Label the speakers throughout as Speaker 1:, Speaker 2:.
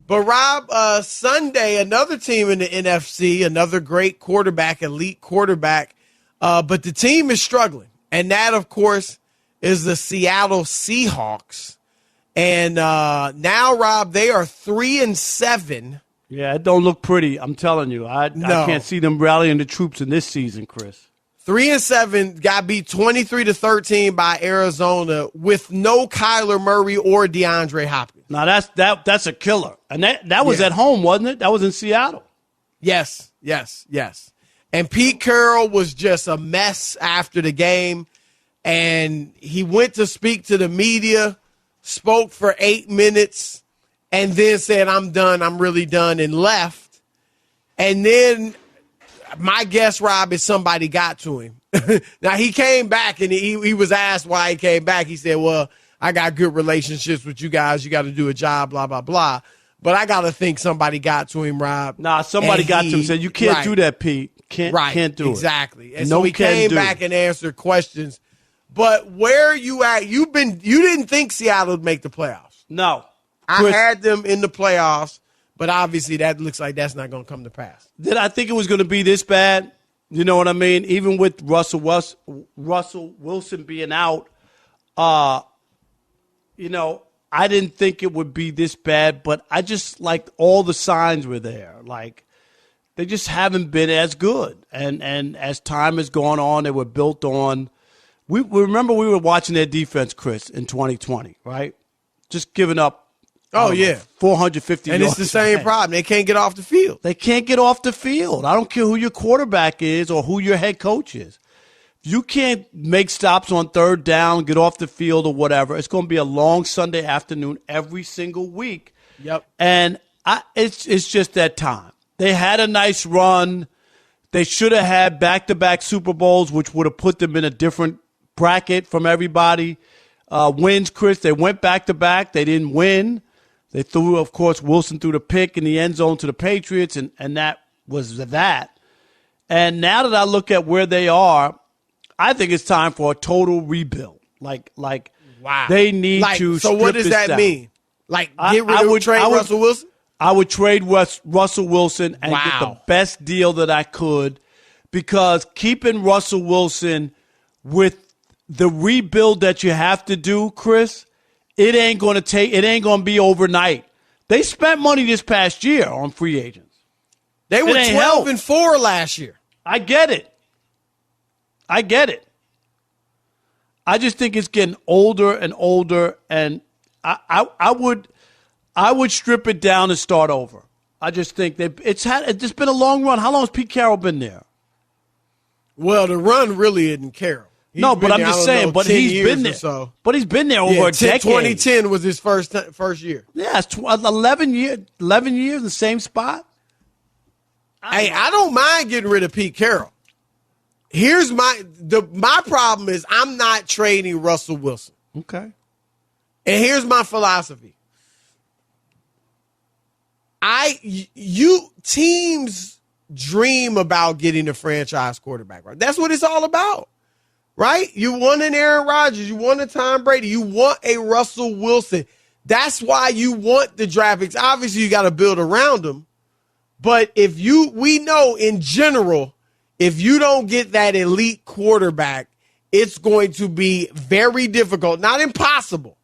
Speaker 1: But Rob, Sunday, another team in the NFC, another great quarterback, elite quarterback, but the team is struggling. And that, of course, is the Seattle Seahawks. And now, Rob, they are 3-7.
Speaker 2: Yeah, it don't look pretty. I'm telling you. I can't see them rallying the troops in this season, Chris.
Speaker 1: 3-7, got beat 23-13 by Arizona with no Kyler Murray or DeAndre Hopkins.
Speaker 2: Now that's a killer, and that was at home, wasn't it? That was in Seattle.
Speaker 1: Yes. And Pete Carroll was just a mess after the game, and he went to speak to the media, spoke for 8 minutes, and then said, "I'm done. I'm really done," and left. And then my guess, Rob, is somebody got to him. Now, he came back, and he was asked why he came back. He said, well, I got good relationships with you guys. You got to do a job, blah, blah, blah. But I got to think somebody got to him, Rob.
Speaker 2: Nah, somebody got to him and said, you can't do that, Pete. Can't do it.
Speaker 1: Exactly. And so he came back and answered questions. But where are you at? You didn't think Seattle would make the playoffs.
Speaker 2: No.
Speaker 1: I had them in the playoffs. But obviously, that looks like that's not going to come to pass.
Speaker 2: Did I think it was going to be this bad? You know what I mean? Even with Russell Wilson being out, I didn't think it would be this bad. But I just liked all the signs were there. Like, they just haven't been as good. And as time has gone on, they were built on. We remember we were watching their defense, Chris, in 2020, right? Just giving up.
Speaker 1: Oh, yeah.
Speaker 2: 450
Speaker 1: And
Speaker 2: yards.
Speaker 1: it's the same problem. They can't get off the field.
Speaker 2: They can't get off the field. I don't care who your quarterback is or who your head coach is. If you can't make stops on third down, get off the field or whatever, it's going to be a long Sunday afternoon every single week.
Speaker 1: Yep.
Speaker 2: And it's just that time. They had a nice run. They should have had back-to-back Super Bowls, which would have put them in a different bracket from everybody. Wins, Chris, they went back-to-back. They didn't win. They threw, of course, Wilson threw the pick in the end zone to the Patriots, and that was that. And now that I look at where they are, I think it's time for a total rebuild. Like,
Speaker 1: wow.
Speaker 2: They need to.
Speaker 1: So what does that mean? Like, trade Russell Wilson?
Speaker 2: I would trade Russell Wilson and get the best deal that I could, because keeping Russell Wilson with the rebuild that you have to do, Chris. It ain't going to be overnight. They spent money this past year on free agents.
Speaker 1: They were 12-4 last year.
Speaker 2: I get it. I just think it's getting older and older, and I would strip it down and start over. I just think it's been a long run. How long has Pete Carroll been there?
Speaker 1: Well, the run really isn't Carroll.
Speaker 2: No, but I'm just saying. But he's been there.
Speaker 1: So.
Speaker 2: But he's been there over a decade.
Speaker 1: 2010 was his first year.
Speaker 2: Yeah, it's 11 years in the same spot.
Speaker 1: I don't mind getting rid of Pete Carroll. Here's my problem is I'm not trading Russell Wilson.
Speaker 2: Okay.
Speaker 1: And here's my philosophy. Teams dream about getting a franchise quarterback, right? That's what it's all about. Right? You want an Aaron Rodgers. You want a Tom Brady. You want a Russell Wilson. That's why you want the draft picks. Obviously, you got to build around them. But we know in general, if you don't get that elite quarterback, it's going to be very difficult, not impossible,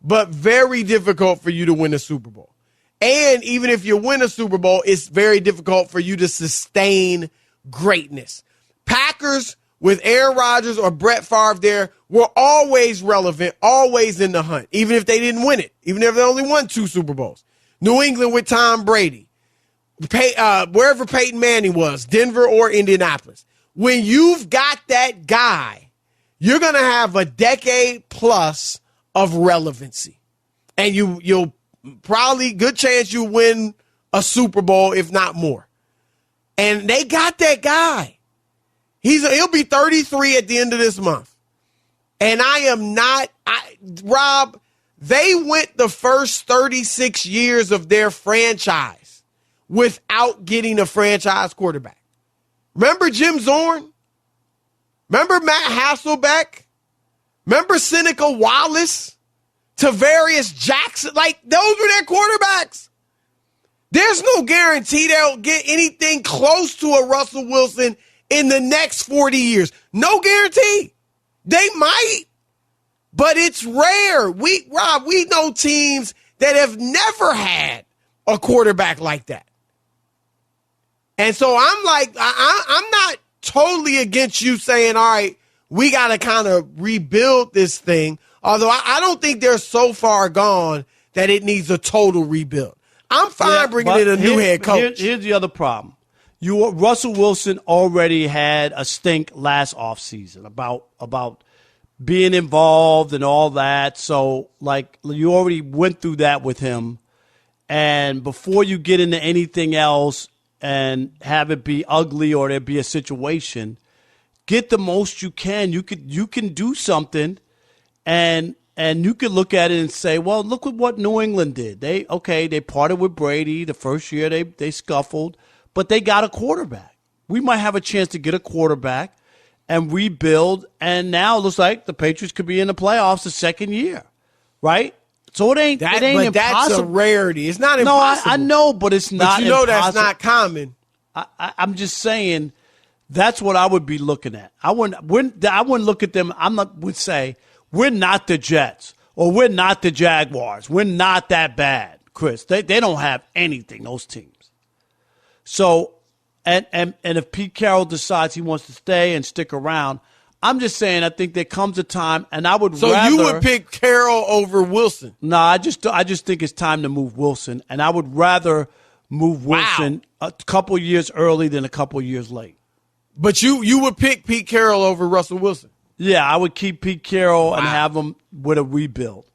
Speaker 1: but very difficult for you to win a Super Bowl. And even if you win a Super Bowl, it's very difficult for you to sustain greatness. Packers with Aaron Rodgers or Brett Favre there were always relevant, always in the hunt, even if they didn't win it, even if they only won 2 Super Bowls. New England with Tom Brady, wherever Peyton Manning was, Denver or Indianapolis. When you've got that guy, you're going to have a decade plus of relevancy. And you'll probably, good chance you win a Super Bowl, if not more. And they got that guy. He'll be 33 at the end of this month. And Rob, they went the first 36 years of their franchise without getting a franchise quarterback. Remember Jim Zorn? Remember Matt Hasselbeck? Remember Seneca Wallace? Tavarius Jackson? Like, those were their quarterbacks. There's no guarantee they'll get anything close to a Russell Wilson in the next 40 years. No guarantee. They might, but it's rare. Rob, we know teams that have never had a quarterback like that. And so I'm like, I'm not totally against you saying, all right, we got to kind of rebuild this thing. Although I don't think they're so far gone that it needs a total rebuild. I'm fine bringing in a new head coach.
Speaker 2: Here's the other problem. Russell Wilson already had a stink last offseason about being involved and all that. So, like, you already went through that with him. And before you get into anything else and have it be ugly or there be a situation, get the most you can. You can do something, and you could look at it and say, well, look at what New England did. They parted with Brady the first year. They scuffled, but they got a quarterback. We might have a chance to get a quarterback and rebuild, and now it looks like the Patriots could be in the playoffs the second year, right? So it ain't impossible.
Speaker 1: That's a rarity. It's not impossible.
Speaker 2: No, I know, but it's not impossible.
Speaker 1: That's not common.
Speaker 2: I'm just saying that's what I would be looking at. I wouldn't look at them. Would say we're not the Jets or we're not the Jaguars. We're not that bad, Chris. They don't have anything, those teams. So, and if Pete Carroll decides he wants to stay and stick around, I'm just saying I think there comes a time, and I would rather. So
Speaker 1: you would pick Carroll over Wilson?
Speaker 2: No, I just think it's time to move Wilson, and I would rather move Wilson a couple years early than a couple years late.
Speaker 1: But you would pick Pete Carroll over Russell Wilson?
Speaker 2: Yeah, I would keep Pete Carroll and have him with a rebuild.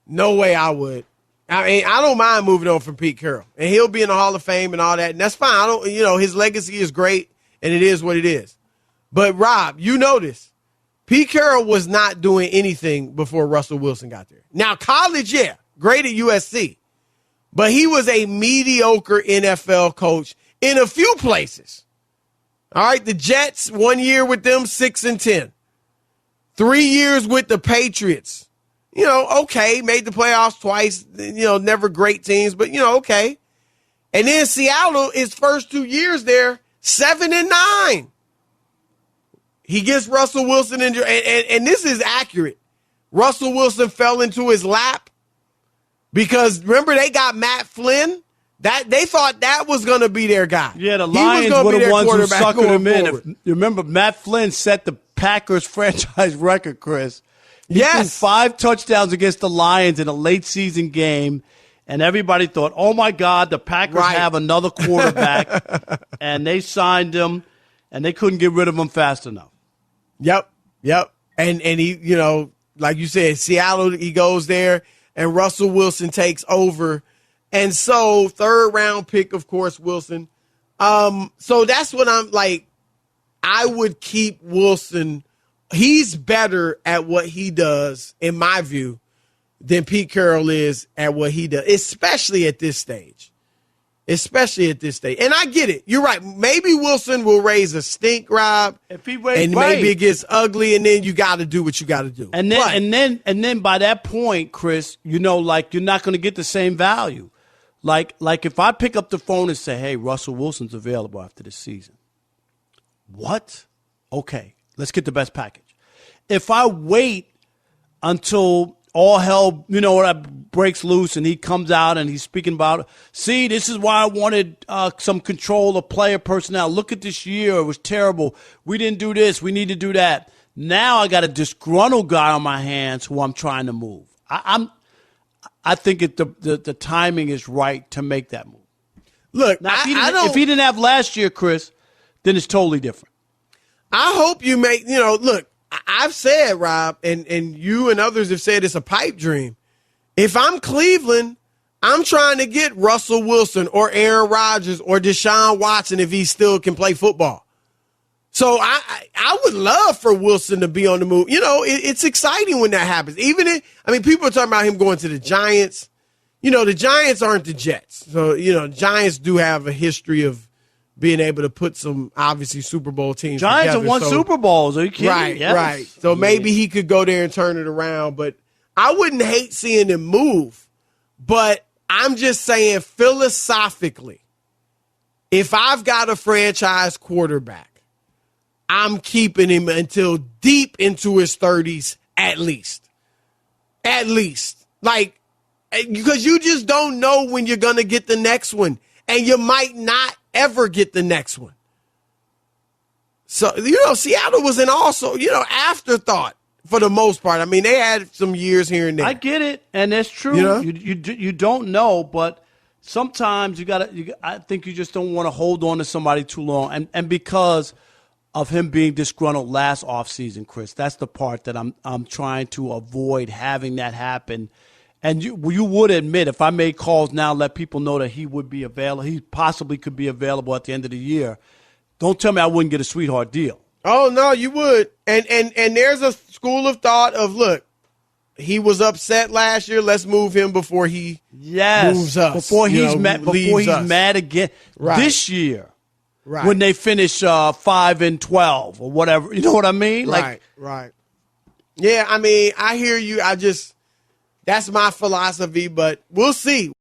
Speaker 1: No way I would. I mean, I don't mind moving on from Pete Carroll, and he'll be in the Hall of Fame and all that, and that's fine. His legacy is great, and it is what it is. But Rob, you notice Pete Carroll was not doing anything before Russell Wilson got there. Now, college, yeah, great at USC, but he was a mediocre NFL coach in a few places. All right, the Jets, 1 year with them, 6-10. 3 years with the Patriots. Okay, made the playoffs twice. Never great teams, but okay. And then Seattle, his first 2 years there, 7-9. He gets Russell Wilson injured, and this is accurate. Russell Wilson fell into his lap because remember they got Matt Flynn. That they thought that was going to be their guy.
Speaker 2: Yeah, the Lions were the ones who suckered him in. If you remember, Matt Flynn set the Packers franchise record, Chris. He threw 5 touchdowns against the Lions in a late season game, and everybody thought, "Oh my God, the Packers have another quarterback," and they signed him, and they couldn't get rid of him fast enough.
Speaker 1: Yep. And he, like you said, Seattle, he goes there, and Russell Wilson takes over. And so, 3rd round pick, of course, Wilson. So that's what I'm like. I would keep Wilson. He's better at what he does, in my view, than Pete Carroll is at what he does, especially at this stage. And I get it. You're right. Maybe Wilson will raise a stink, Rob. Maybe it gets ugly, and then you got to do what you got to do.
Speaker 2: And then by that point, Chris, you're not going to get the same value. Like if I pick up the phone and say, "Hey, Russell Wilson's available after this season." What? Okay, let's get the best package. If I wait until all hell, breaks loose and he comes out and he's speaking about, "See, this is why I wanted some control of player personnel. Look at this year. It was terrible. We didn't do this. We need to do that." Now I got a disgruntled guy on my hands who I'm trying to move. I think the timing is right to make that move.
Speaker 1: Look,
Speaker 2: now, if he didn't have last year, Chris, then it's totally different.
Speaker 1: I hope you make, look, I've said, Rob, and you and others have said it's a pipe dream. If I'm Cleveland, I'm trying to get Russell Wilson or Aaron Rodgers or Deshaun Watson if he still can play football. So I would love for Wilson to be on the move. It's exciting when that happens. People are talking about him going to the Giants. The Giants aren't the Jets. So, Giants do have a history of being able to put some, obviously, Super Bowl teams
Speaker 2: Giants
Speaker 1: together.
Speaker 2: have won Super Bowls. Are you kidding?
Speaker 1: Right,
Speaker 2: yes.
Speaker 1: right. So maybe he could go there and turn it around. But I wouldn't hate seeing him move. But I'm just saying philosophically, if I've got a franchise quarterback, I'm keeping him until deep into his 30s at least. At least. Like, because you just don't know when you're going to get the next one. And you might not ever get the next one. So, Seattle was an also, afterthought for the most part. I mean, they had some years here and there.
Speaker 2: I get it, and that's true. You don't know, but sometimes I think you just don't want to hold on to somebody too long. And because of him being disgruntled last offseason, Chris, that's the part that I'm trying to avoid having that happen. And you would admit, if I made calls now, let people know that he would be available, he possibly could be available at the end of the year. Don't tell me I wouldn't get a sweetheart deal.
Speaker 1: Oh, no, you would. And there's a school of thought of, look, he was upset last year. Let's move him before he moves us.
Speaker 2: Before he's mad again this year.
Speaker 1: Right.
Speaker 2: When they finish 5-12 or whatever. You know what I mean?
Speaker 1: Right. Yeah, I mean, I hear you. That's my philosophy, but we'll see.